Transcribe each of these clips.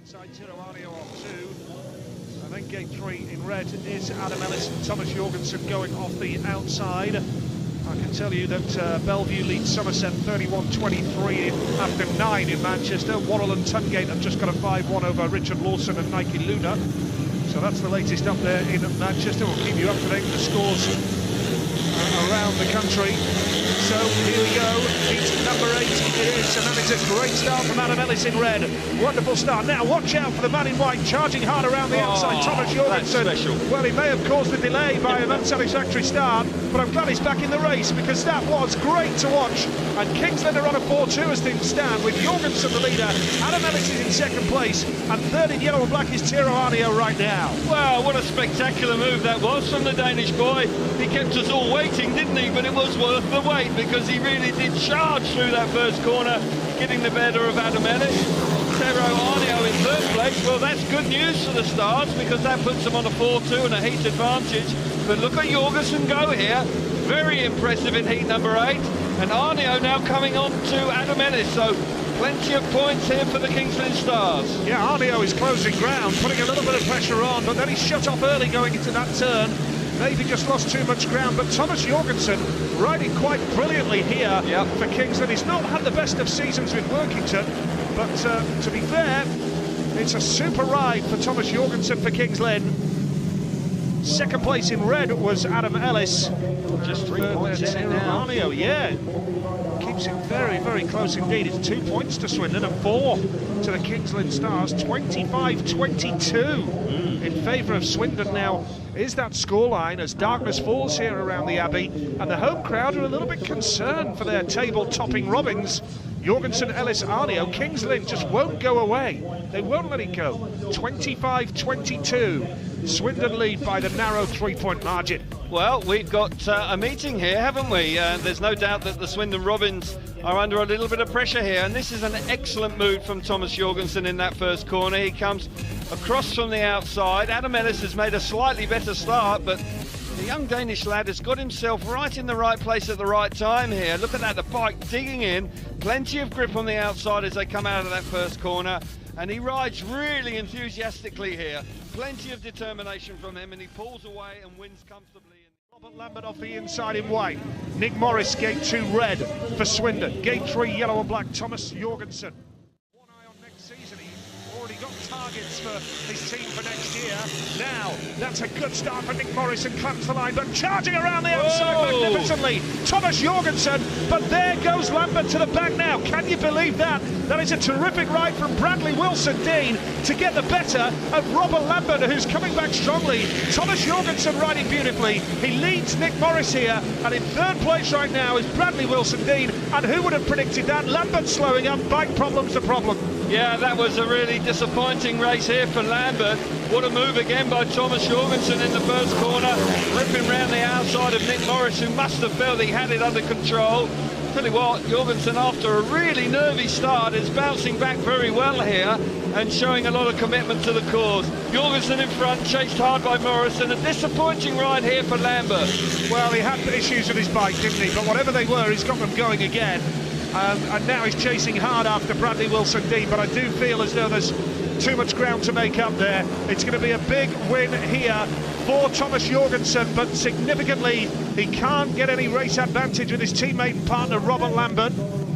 Inside Tiro Arneo off 2. And then gate 3 in red is Adam Ellis and Thomas Jørgensen going off the outside. I can tell you that Bellevue leads Somerset 31-23 after 9 in Manchester. Worrell and Tungate have just got a 5-1 over Richard Lawson and Nike Luna. So that's the latest up there in Manchester. We'll keep you up to date with the scores around the country. So here we go, heat number 8 it is, and that is a great start from Adam Ellis in red. Wonderful start. Now watch out for the man in white, charging hard around the outside, Thomas Jørgensen. Well, he may have caused a delay by an unsatisfactory start, but I'm glad he's back in the race, because that was great to watch. And Kingsland are on a 4-2 as things stand, with Jorgensen the leader. Adam Ellis is in second place, and third in yellow and black is Tiro Arneo right now. Wow, what a spectacular move that was from the Danish boy. He kept us all waiting, didn't he? But it was worth the wait, because he really did charge through that first corner, getting the better of Adam Ellis. Tiro Arneo in third place. Well, that's good news for the Stars, because that puts them on a 4-2 and a heat advantage. But look at Jorgensen go here. Very impressive in heat number 8. And Arneo now coming on to Adam Ellis. So plenty of points here for the Kingsland Stars. Yeah, Arneo is closing ground, putting a little bit of pressure on, but then he shut off early going into that turn. Maybe just lost too much ground, but Thomas Jørgensen riding quite brilliantly here for Kingsland. He's not had the best of seasons with Workington, but to be fair, it's a super ride for Thomas Jørgensen for Kings Lynn. Second place in red was Adam Ellis. Just 3 points in it now. Arneo, yeah. Keeps it very, very close indeed. It's 2 points to Swindon and 4 to the Kings Lynn Stars. 25-22 in favour of Swindon now is that scoreline as darkness falls here around the Abbey, and the home crowd are a little bit concerned for their table-topping Robins. Jorgensen, Ellis, Arneo, Kings Lynn just won't go away. They won't let it go. 25-22. Swindon lead by the narrow 3-point margin. Well, we've got a meeting here, haven't we? There's no doubt that the Swindon Robins are under a little bit of pressure here, and this is an excellent move from Thomas Jørgensen in that first corner. He comes across from the outside. Adam Ellis has made a slightly better start, but the young Danish lad has got himself right in the right place at the right time here. Look at that, the bike digging in. Plenty of grip on the outside as they come out of that first corner. And he rides really enthusiastically here. Plenty of determination from him, and he pulls away and wins comfortably. Robert Lambert off the inside in white. Nick Morris, gate 2 red for Swindon. Gate 3 yellow and black, Thomas Jørgensen. One eye on next season. He's already got targets for his team for next year. Now, that's a good start for Nick Morris and clamps the line, but charging around the outside magnificently. Thomas Jørgensen, but there goes Lambert to the back now. Can you believe that? That is a terrific ride from Bradley Wilson-Dean to get the better of Robert Lambert, who's coming back strongly. Thomas Jørgensen riding beautifully. He leads Nick Morris here, and in third place right now is Bradley Wilson-Dean. And who would have predicted that? Lambert slowing up, bike problem's the problem. Yeah, that was a really disappointing race here for Lambert. What a move again by Thomas Jørgensen in the first corner, ripping round the outside of Nick Morris, who must have felt he had it under control. Tell you what, Jorgensen, after a really nervy start, is bouncing back very well here and showing a lot of commitment to the cause. Jorgensen in front, chased hard by Morris, and a disappointing ride here for Lambert. Well, he had issues with his bike, didn't he? But whatever they were, he's got them going again. And now he's chasing hard after Bradley Wilson-Dean, but I do feel as though there's too much ground to make up there. It's going to be a big win here for Thomas Jørgensen, but significantly he can't get any race advantage with his teammate and partner Robert Lambert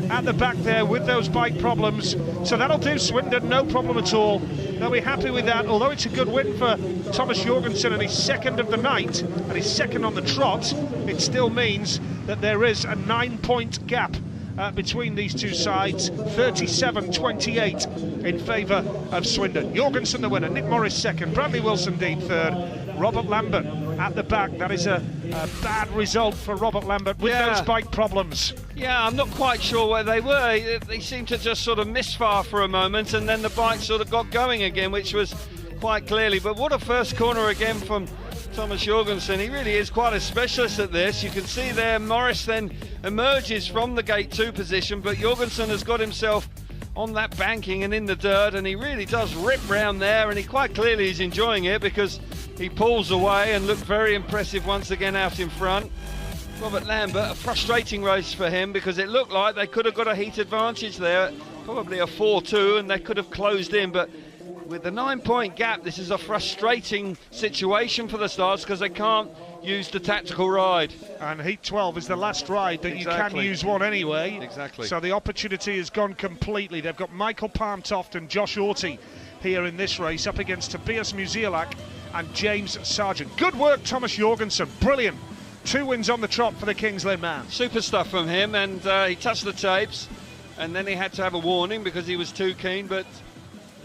at the back there with those bike problems. So that'll do Swindon, no problem at all. They'll be happy with that, although it's a good win for Thomas Jørgensen and he's second of the night and he's second on the trot. It still means that there is a 9-point gap between these two sides, 37-28 in favour of Swindon. Jorgensen the winner, Nick Morris second, Bradley Wilson-Dean third, Robert Lambert at the back. That is a bad result for Robert Lambert with those bike problems. Yeah, I'm not quite sure where they were. They seemed to just sort of misfire for a moment, and then the bike sort of got going again, which was quite clearly. But what a first corner again from Thomas Jørgensen. He really is quite a specialist at this. You can see there Morris then emerges from the gate 2 position, but Jørgensen has got himself on that banking and in the dirt, and he really does rip round there, and he quite clearly is enjoying it because he pulls away and looked very impressive once again out in front. Robert Lambert, a frustrating race for him because it looked like they could have got a heat advantage there, probably a 4-2, and they could have closed in, but With the 9-point gap, this is a frustrating situation for the Stars because they can't use the tactical ride. And Heat 12 is the last ride that you can use one anyway. Exactly. So the opportunity has gone completely. They've got Michael Palmtoft and Josh Orty here in this race up against Tobias Musielak and James Sargent. Good work, Thomas Jørgensen. Brilliant. 2 wins on the trot for the Kings Lynn man. Super stuff from him, and he touched the tapes, and then he had to have a warning because he was too keen, but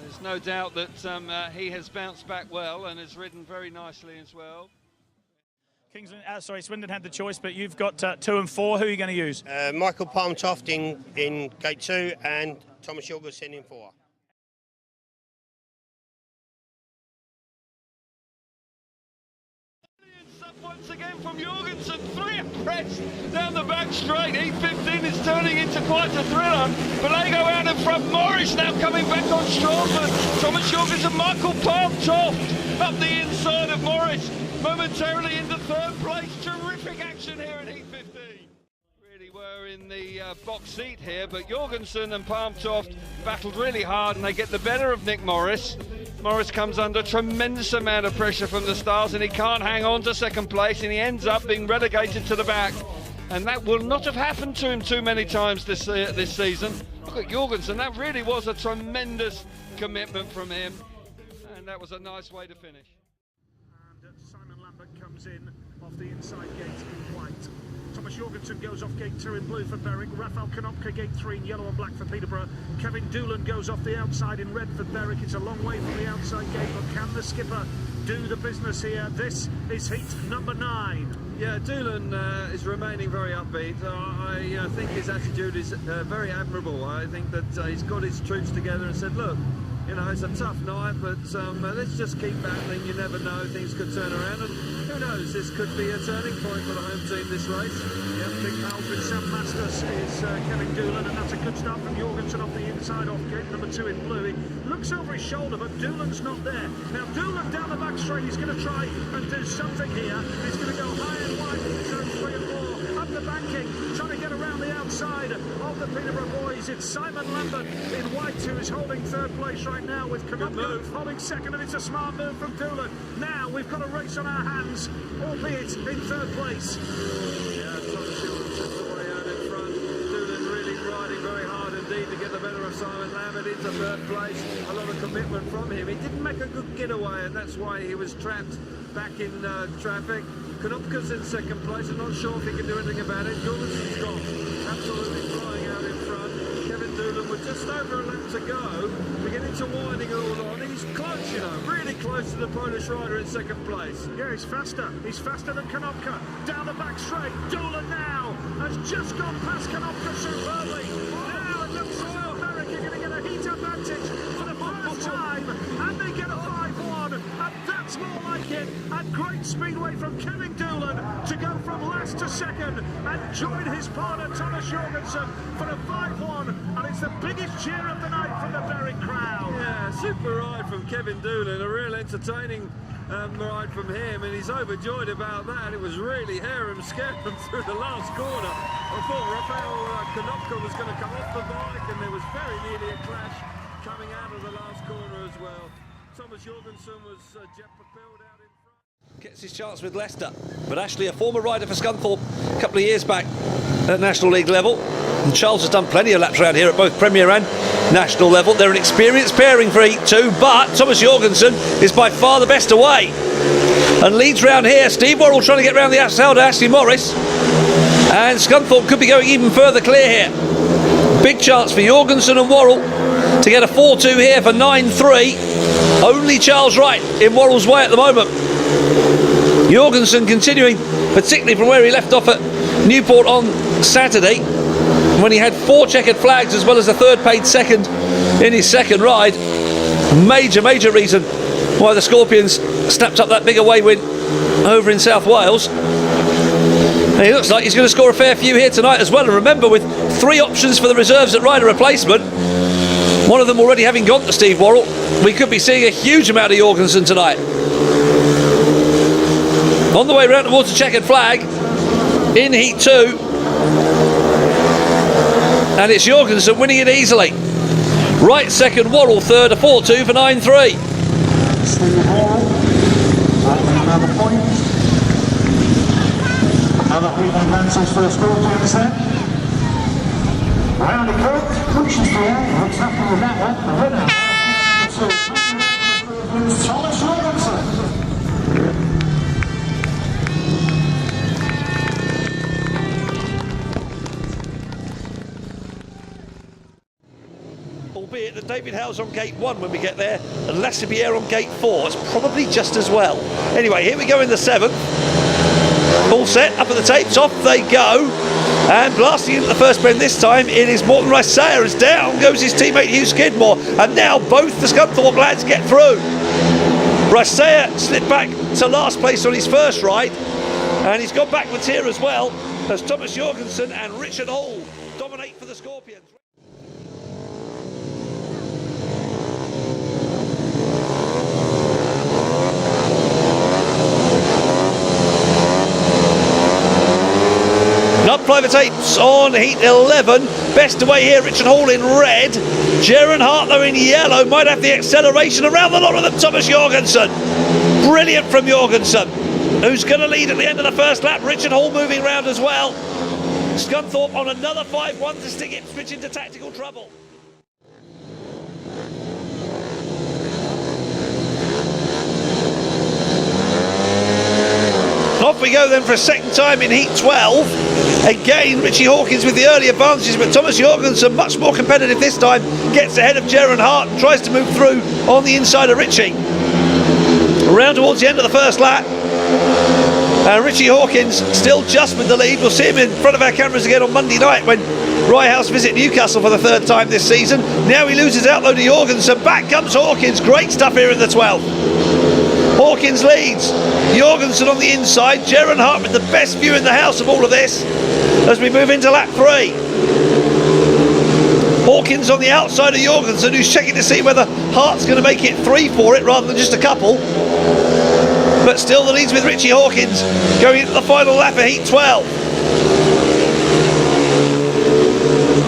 there's no doubt that he has bounced back well and has ridden very nicely as well. Swindon had the choice, but you've got 2 and 4. Who are you going to use? Michael Palmtoft in gate 2 and Thomas Jørgensen in 4. Once again from Jorgensen, 3 abreast down the back straight. E15 is turning into quite a thriller, but they go out in front. Morris now coming back on strong, but Thomas Jørgensen, Michael Palmtoft up the inside of Morris, momentarily into 3rd place. Terrific action here at E15. Really were in the box seat here, but Jorgensen and Palmtoft battled really hard and they get the better of Nick Morris. Morris comes under a tremendous amount of pressure from the Stars and he can't hang on to 2nd place and he ends up being relegated to the back. And that will not have happened to him too many times this season. Look at Jorgensen, that really was a tremendous commitment from him. And that was a nice way to finish. And Simon Lambert comes in off the inside gate in white. Thomas Jørgensen goes off gate 2 in blue for Berwick. Rafael Konopka gate 3 in yellow and black for Peterborough. Kevin Doolan goes off the outside in red for Berwick. It's a long way from the outside gate, but can the skipper do the business here? This is heat number 9. Yeah, Doolan is remaining very upbeat. I think his attitude is very admirable. I think that he's got his troops together and said, look, you know, it's a tough night, but let's just keep battling. You never know, things could turn around, and who knows, this could be a turning point for the home team this race. Yeah, big pals with Sam Masters is Kevin Doolan, and that's a good start from Jorgensen off the inside off gate number 2 in blue. He looks over his shoulder, but Doolan's not there. Now Doolan down the back straight, he's going to try and do something here. He's going to go high and wide with turn 3 and 4, up the banking, trying to get around the outside of the Peterborough boys. It's Simon Lambert in white who is holding 3rd place right now with Konopka holding 2nd, and it's a smart move from Doolan. Now we've got a race on our hands, albeit in 3rd place. Yeah, Thomas Jørgensen's the way out in front. Doolan really riding very hard indeed to get the better of Simon Lambert into 3rd place. A lot of commitment from him. He didn't make a good getaway, and that's why he was trapped back in traffic. Konopka's in 2nd place. I'm not sure if he can do anything about it. Jorgensen's gone. Absolutely flying out in front. Kevin Doolan with just over a lap to go. Beginning to winding it all on. He's close, you know, really close to the Polish rider in 2nd place. Yeah, he's faster. He's faster than Konopka. Down the back straight. Doolan now has just gone past Konopka superbly. Now it looks as though America are going to get a heat advantage for the first time. And they get a 5-1. And that's more like it. And great speedway from Kevin Doolan to go from last to 2nd and join his partner Thomas Jørgensen for a 5-1. And it's the biggest cheer of the night from the Berwick crowd. Yeah, super ride from Kevin Doolan, a real entertaining ride from him, and he's overjoyed about that. It was really harem-scarum through the last corner. I thought Rafael Konopka was going to come off the bike, and there was very nearly a clash coming out of the last corner as well. Thomas Jørgensen was jet propelled out in front. Gets his chance with Leicester, but Ashley, a former rider for Scunthorpe a couple of years back at National League level, and Charles has done plenty of laps around here at both Premier and National level. They're an experienced pairing for Heat 2, but Thomas Jørgensen is by far the best away and leads round here. Steve Worrell trying to get round the outside of Ashley Morris, and Scunthorpe could be going even further clear here. Big chance for Jorgensen and Worrell to get a 4-2 here for 9-3. Only Charles Wright in Worrell's way at the moment. Jorgensen continuing, particularly from where he left off at Newport on Saturday, when he had 4 checkered flags as well as a 3rd paid 2nd in his 2nd ride. Major reason why the Scorpions snapped up that big away win over in South Wales. And he looks like he's going to score a fair few here tonight as well. And remember, with 3 options for the reserves at rider replacement, one of them already having gone to Steve Worrell, we could be seeing a huge amount of Jorgensen tonight. On the way round towards the checkered flag in Heat 2, and it's Jorgensen winning it easily. Wright second, Worrell third, a 4-2 for 9-3. Steve Hall, another point. Another point advances for the Scorpions then. Round the court, pushes the air, what's happened with that one? The winner, Thomas Jørgensen. Albeit that David Howe's on gate 1 when we get there, and Lassibierre on gate 4. It's probably just as well. Anyway, here we go in the 7th. All set, up at the tapes, off they go. And blasting into the first bend this time, it is Morten Reisager, as down goes his teammate Hugh Skidmore. And now both the Scunthorpe lads get through. Reisager slipped back to last place on his first ride, and he's gone backwards here as well, as Thomas Jørgensen and Richard Hall dominate for the Scorpions. Up private tapes on heat 11. Best away here, Richard Hall in red. Jaron Hart though in yellow, might have the acceleration around the lot of them. Thomas Jørgensen. Brilliant from Jorgensen, who's going to lead at the end of the first lap. Richard Hall moving round as well. Scunthorpe on another 5-1 to stick Ipswich into tactical trouble. Off we go then for a second time in heat 12. Again, Richie Hawkins with the early advantages, but Thomas Jørgensen, much more competitive this time, gets ahead of Jaron Hart and tries to move through on the inside of Richie. Around towards the end of the first lap. And Richie Hawkins still just with the lead. We'll see him in front of our cameras again on Monday night when Rye House visit Newcastle for the 3rd time this season. Now he loses out though to Jorgensen. Back comes Hawkins. Great stuff here in the 12th. Hawkins leads, Jorgensen on the inside, Jaron Hart with the best view in the house of all of this as we move into lap 3. Hawkins on the outside of Jorgensen, who's checking to see whether Hart's going to make it 3 for it rather than just a couple. But still the lead's with Richie Hawkins going into the final lap of heat 12.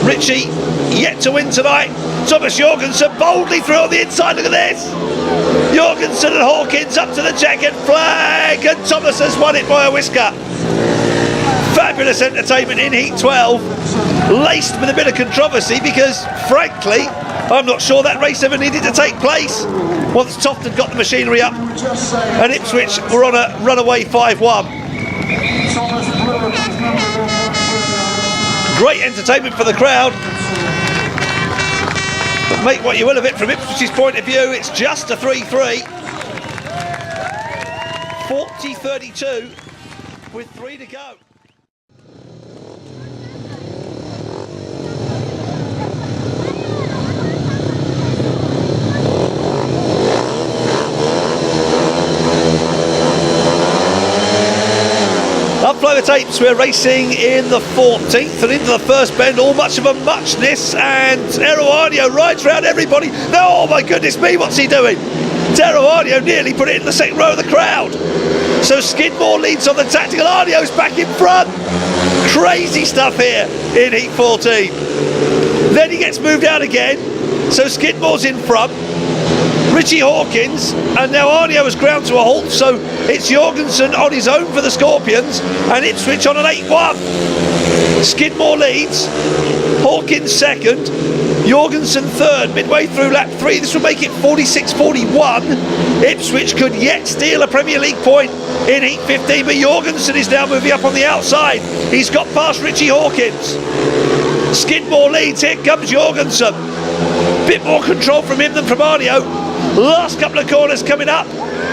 Richie yet to win tonight. Thomas Jørgensen boldly through on the inside, look at this. Jorgensen and Hawkins up to the checkered flag, and Thomas has won it by a whisker. Fabulous entertainment in heat 12, laced with a bit of controversy because, frankly, I'm not sure that race ever needed to take place once Toft had got the machinery up and Ipswich were on a runaway 5-1. Great entertainment for the crowd. But make what you will of it from Ipswich's point of view, it's just a 3-3. 40-32 with 3 to go. Upflow the tapes, we're racing in the 14th and into the first bend, all much of a muchness, and Teruanio rides round everybody. No, oh my goodness me, what's he doing? Teruanio nearly put it in the second row of the crowd. So Skidmore leads on the tactical, Arnio's back in front. Crazy stuff here in heat 14. Then he gets moved out again, so Skidmore's in front. Richie Hawkins, and now Arnio has ground to a halt, so it's Jorgensen on his own for the Scorpions, and Ipswich on an 8-1. Skidmore leads, Hawkins second, Jorgensen third, midway through lap 3. This will make it 46-41. Ipswich could yet steal a Premier League point in heat 15, but Jorgensen is now moving up on the outside. He's got past Richie Hawkins. Skidmore leads, here comes Jorgensen. Bit more control from him than from Arnio. Last couple of corners coming up.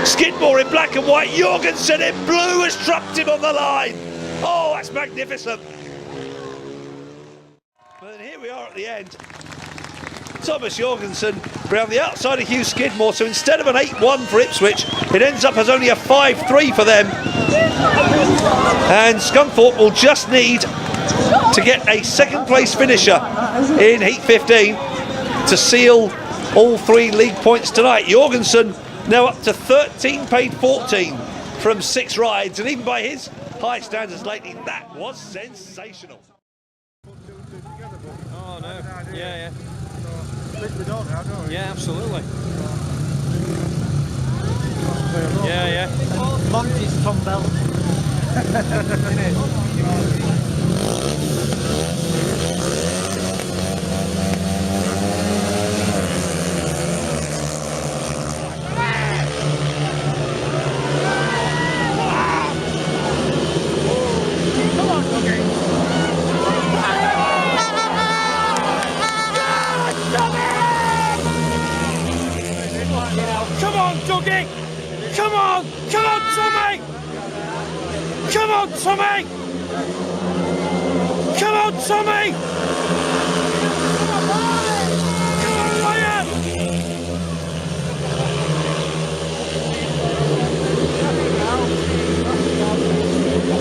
Skidmore in black and white. Jorgensen in blue has trucked him on the line. Oh, that's magnificent. But here we are at the end. Thomas Jørgensen round the outside of Hugh Skidmore. So instead of an 8-1 for Ipswich, it ends up as only a 5-3 for them. And Scunthorpe will just need to get a second place finisher in heat 15 to seal all 3 league points tonight. Jorgensen now up to 13, paid 14 from 6 rides, and even by his high standards lately, that was sensational. Oh no, yeah. Yeah, absolutely. Yeah. Monty's Tom Bell. Come on, Dougie! Come on! Come on, Tommy! Come on, Tommy! Come on, Tommy! Come on, Ryan!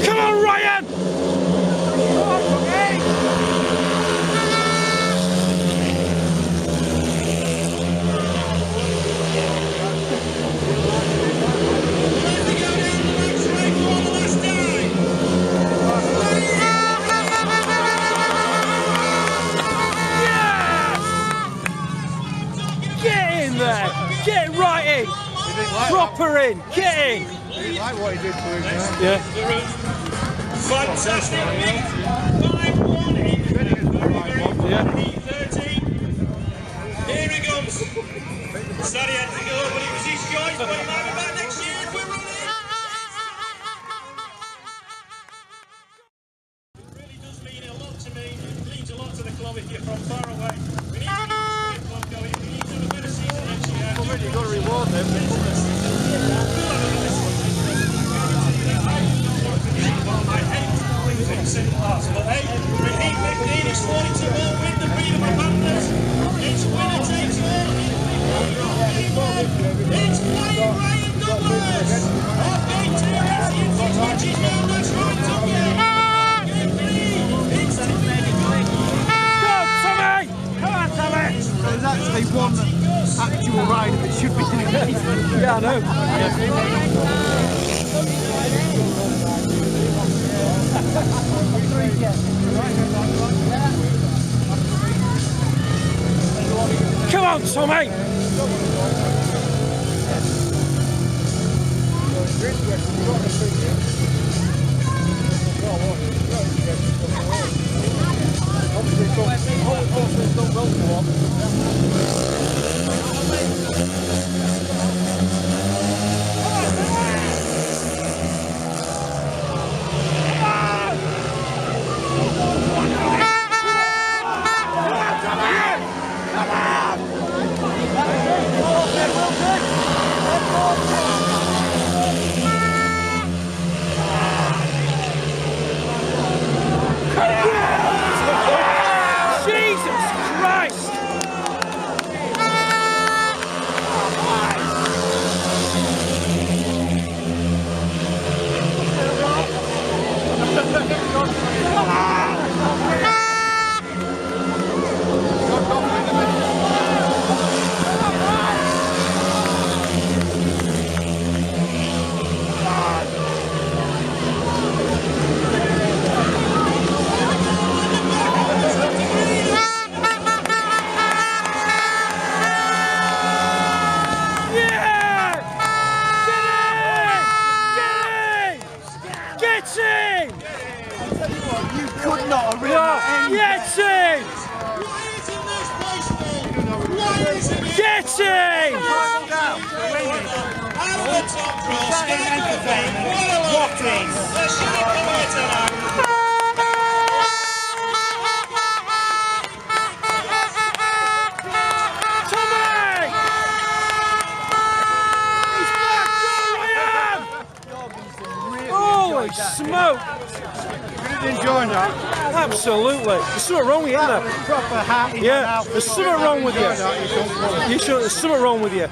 Come on, Ryan! Get right in! Proper in! Get in! He didn't like what he did to him, man. Yeah. Fantastic. 5-1 in Yeah. 13. Here he comes. Said he had to go, but it was his choice. But he might be back next year if we're running. It really does mean a lot to me. It means a lot to the club if you're from far away. We need to keep the club going. We need to have a better season next year. Already got to reward them. But hey, repeat 15, it's 42 all win the freedom of madness. It's winner takes all. It's playing Ryan Douglas. Off game 2, it's the inside touches now. That's right, Tommy. Game 3, it's Tommy. Go, Tommy! Come on, Tommy! There's actually one actual rider that should be doing it. Yeah, I know. Come on, Tommy! Jesus Christ! Could not have written that in. Get in! Get in! Tommy! He's back! Holy smoke! Enjoying that. Absolutely. There's something wrong with you, isn't there? Proper hat. Yeah, there's something wrong with you. You should. There's something wrong with you.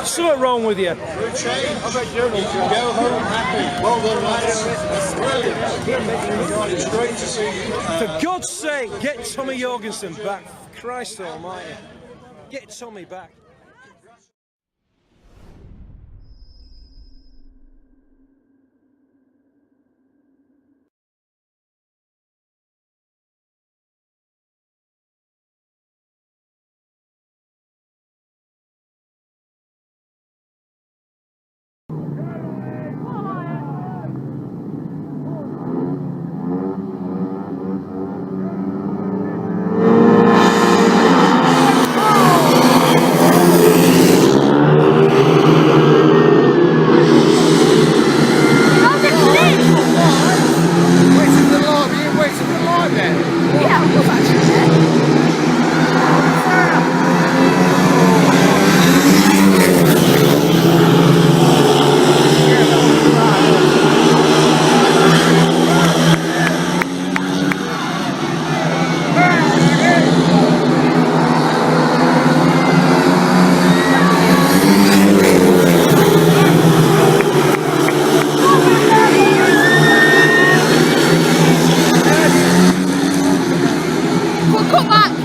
Something wrong with you. I bet Germany can go home happy. Well done, lads. Brilliant. It's great to see you. For God's sake, get Thomas Jørgensen back. Christ almighty. Get Tommy back. cut back.